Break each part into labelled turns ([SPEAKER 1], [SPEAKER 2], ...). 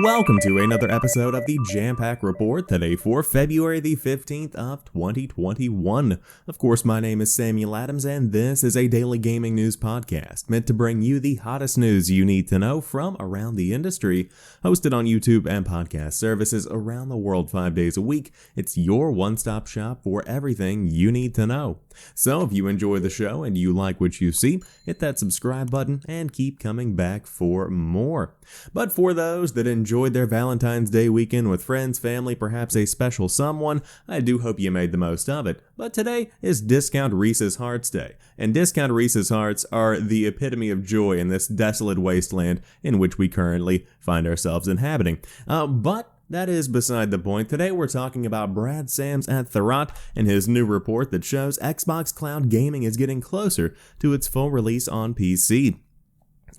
[SPEAKER 1] Welcome to another episode of the Jampack Report today for February the 15th of 2021. Of course, my name is Samuel Adams and this is a daily gaming news podcast meant to bring you the hottest news you need to know from around the industry. Hosted on YouTube and podcast services around the world 5 days a week, it's your one-stop shop for everything you need to know. So if you enjoy the show and you like what you see, hit that subscribe button and keep coming back for more. But for those that enjoyed their Valentine's Day weekend with friends, family, perhaps a special someone, I do hope you made the most of it. But today is Discount Reese's Hearts Day, and Discount Reese's Hearts are the epitome of joy in this desolate wasteland in which we currently find ourselves inhabiting. But that is beside the point. Today we're talking about Brad Sams at Thurott and his new report that shows Xbox Cloud Gaming is getting closer to its full release on PC.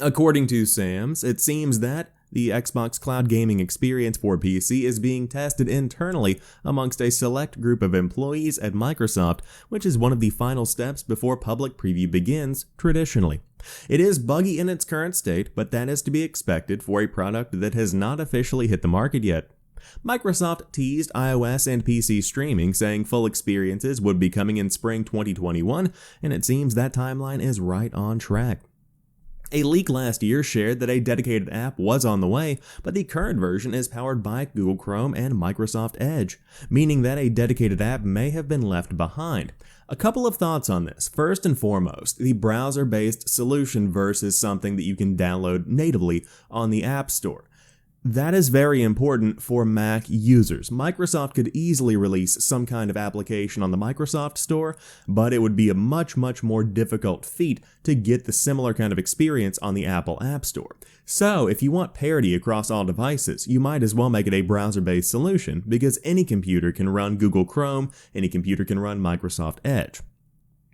[SPEAKER 1] According to Sams, it seems that the Xbox Cloud Gaming experience for PC is being tested internally amongst a select group of employees at Microsoft, which is one of the final steps before public preview begins, traditionally. It is buggy in its current state, but that is to be expected for a product that has not officially hit the market yet. Microsoft teased iOS and PC streaming, saying full experiences would be coming in spring 2021, and it seems that timeline is right on track. A leak last year shared that a dedicated app was on the way, but the current version is powered by Google Chrome and Microsoft Edge, meaning that a dedicated app may have been left behind. A couple of thoughts on this. First and foremost, the browser-based solution versus something that you can download natively on the App Store. That is very important for Mac users. Microsoft could easily release some kind of application on the Microsoft Store, but it would be a much more difficult feat to get the similar kind of experience on the Apple App Store. So, if you want parity across all devices, you might as well make it a browser-based solution, because any computer can run Google Chrome, any computer can run Microsoft Edge.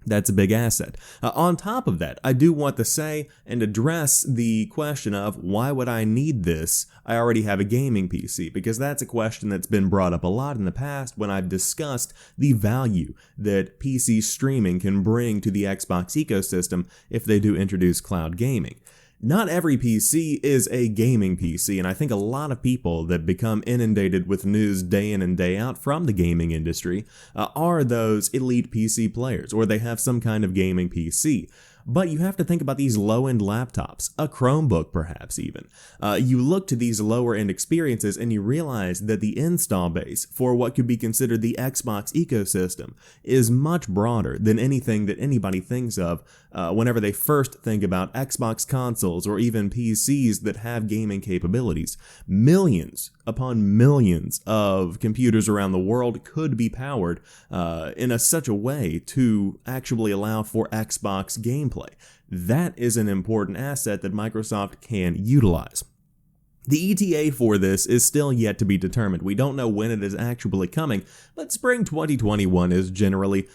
[SPEAKER 1] That's a big asset. On top of that, I do want to say and address the question of why would I need this? I already have a gaming PC, because that's a question that's been brought up a lot in the past when I've discussed the value that PC streaming can bring to the Xbox ecosystem if they do introduce cloud gaming. Not every PC is a gaming PC, and I think a lot of people that become inundated with news day in and day out from the gaming industry are those elite PC players, or they have some kind of gaming PC. But you have to think about these low-end laptops, a Chromebook perhaps even. You look to these lower-end experiences and you realize that the install base for what could be considered the Xbox ecosystem is much broader than anything that anybody thinks of whenever they first think about Xbox consoles or even PCs that have gaming capabilities. Millions upon millions of computers around the world could be powered in such a way to actually allow for Xbox gameplay. That is an important asset that Microsoft can utilize. The ETA for this is still yet to be determined. We don't know when it is actually coming, but spring 2021 is generally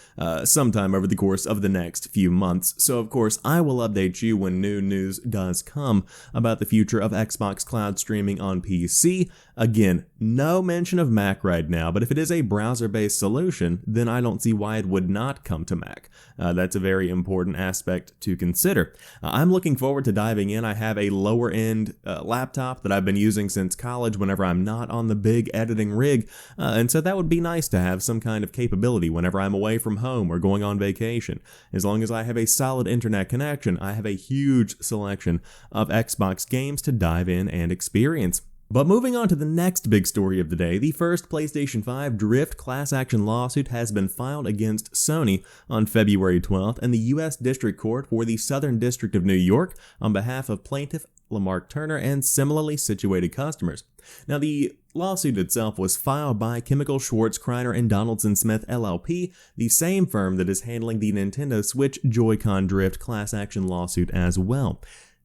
[SPEAKER 1] sometime over the course of the next few months. So of course, I will update you when new news does come about the future of Xbox Cloud streaming on PC. Again, no mention of Mac right now, but if it is a browser-based solution, then I don't see why it would not come to Mac. That's a very important aspect to consider. I'm looking forward to diving in. I have a lower-end laptop that I've been using since college whenever I'm not on the big editing rig, and so that would be nice to have some kind of capability whenever I'm away from home or going on vacation. As long as I have a solid internet connection, I have a huge selection of Xbox games to dive in and experience. But moving on to the next big story of the day, the first PlayStation 5 Drift class action lawsuit has been filed against Sony on February 12th, and the U.S. District Court for the Southern District of New York on behalf of plaintiff Lamarck Turner and similarly situated customers. Now, the lawsuit itself was filed by Chemical Schwartz Kreiner and Donaldson Smith LLP, the same firm that is handling the Nintendo Switch Joy-Con Drift class action lawsuit as well.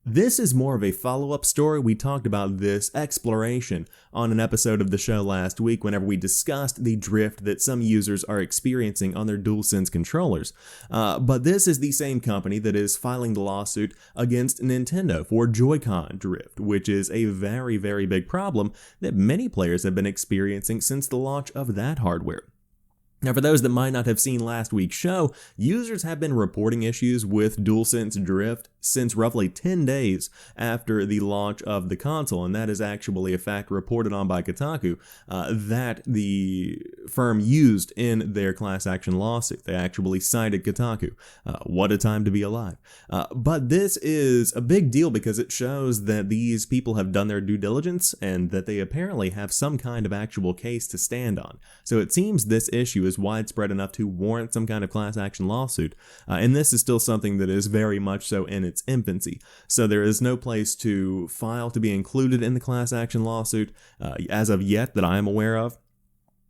[SPEAKER 1] This is more of a follow-up story. We talked about this exploration on an episode of the show last week whenever we discussed the drift that some users are experiencing on their Dualsense controllers. But this is the same company that is filing the lawsuit against Nintendo for Joy-Con drift, which is a very big problem that many players have been experiencing since the launch of that hardware. Now, for those that might not have seen last week's show, users have been reporting issues with Dualsense drift since roughly 10 days after the launch of the console, and that is actually a fact reported on by Kotaku that the firm used in their class action lawsuit. They actually cited Kotaku. What a time to be alive. But this is a big deal because it shows that these people have done their due diligence and that they apparently have some kind of actual case to stand on. So it seems this issue is widespread enough to warrant some kind of class action lawsuit, and this is still something that is very much so in its infancy. So there is no place to file to be included in the class action lawsuit as of yet that I am aware of.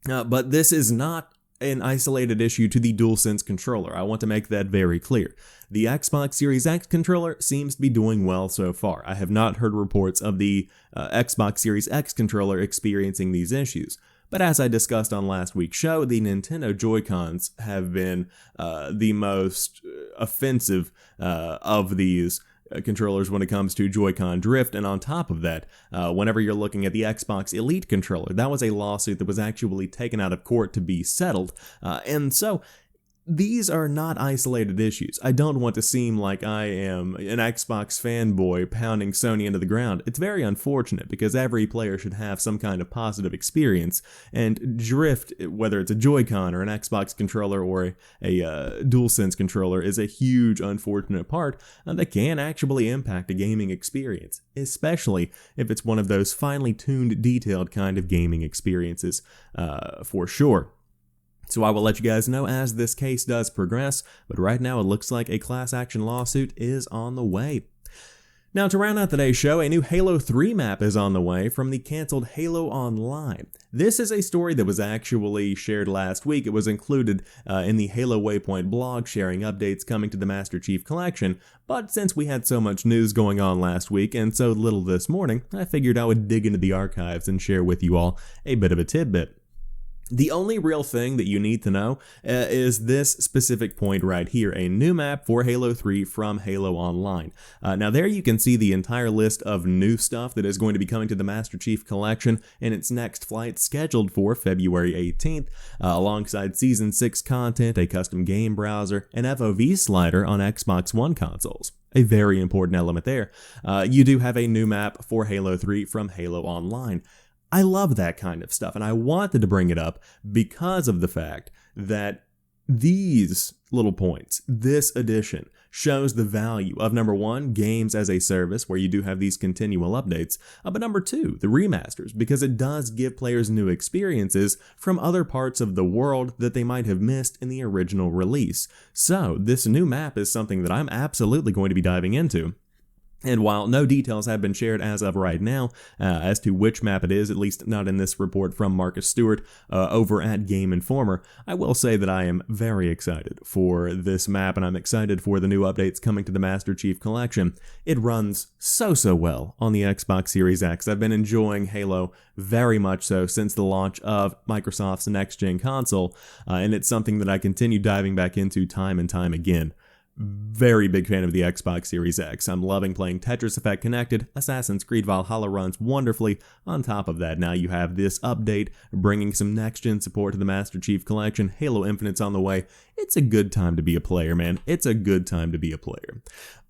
[SPEAKER 1] But this is not an isolated issue to the Dualsense controller. I want to make that very clear. The Xbox Series X controller seems to be doing well so far. I have not heard reports of the Xbox Series X controller experiencing these issues. But as I discussed on last week's show, the Nintendo Joy-Cons have been the most offensive of these controllers when it comes to Joy-Con drift, and on top of that, whenever you're looking at the Xbox Elite controller, that was a lawsuit that was actually taken out of court to be settled, and so these are not isolated issues. I don't want to seem like I am an Xbox fanboy pounding Sony into the ground. It's very unfortunate because every player should have some kind of positive experience, and drift, whether it's a Joy-Con or an Xbox controller or a DualSense controller, is a huge unfortunate part that can actually impact a gaming experience, especially if it's one of those finely tuned, detailed kind of gaming experiences, for sure. So I will let you guys know as this case does progress, but right now it looks like a class action lawsuit is on the way. Now, to round out today's show, a new Halo 3 map is on the way from the canceled Halo Online. This is a story that was actually shared last week. It was included in the Halo Waypoint blog, sharing updates coming to the Master Chief Collection, but since we had so much news going on last week and so little this morning, I figured I would dig into the archives and share with you all a bit of a tidbit. The only real thing that you need to know is this specific point right here, a new map for Halo 3 from Halo Online. Now there you can see the entire list of new stuff that is going to be coming to the Master Chief Collection in its next flight scheduled for February 18th, alongside Season 6 content, a custom game browser, an FOV slider on Xbox One consoles. A very important element there. You do have a new map for Halo 3 from Halo Online. I love that kind of stuff, and I wanted to bring it up because of the fact that these little points, this addition, shows the value of, number one, games as a service, where you do have these continual updates, but number two, the remasters, because it does give players new experiences from other parts of the world that they might have missed in the original release. So this new map is something that I'm absolutely going to be diving into. And while no details have been shared as of right now as to which map it is, at least not in this report from Marcus Stewart over at Game Informer, I will say that I am very excited for this map, and I'm excited for the new updates coming to the Master Chief Collection. It runs so well on the Xbox Series X. I've been enjoying Halo very much so since the launch of Microsoft's next-gen console, and it's something that I continue diving back into time and time again. Very big fan of the Xbox Series X. I'm loving playing Tetris Effect Connected. Assassin's Creed Valhalla runs wonderfully. On top of that, now you have this update bringing some next-gen support to the Master Chief Collection. Halo Infinite's on the way. It's a good time to be a player, man. It's a good time to be a player.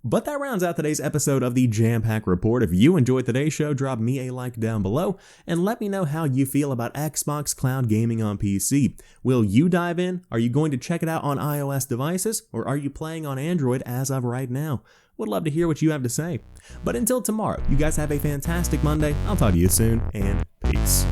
[SPEAKER 1] But that rounds out today's episode of the Jampack Report. If you enjoyed today's show, drop me a like down below and let me know how you feel about Xbox Cloud gaming on PC. Will you dive in? Are you going to check it out on iOS devices, or are you playing on Android as of right now? Would love to hear what you have to say. But until tomorrow, you guys have a fantastic Monday. I'll talk to you soon, and peace.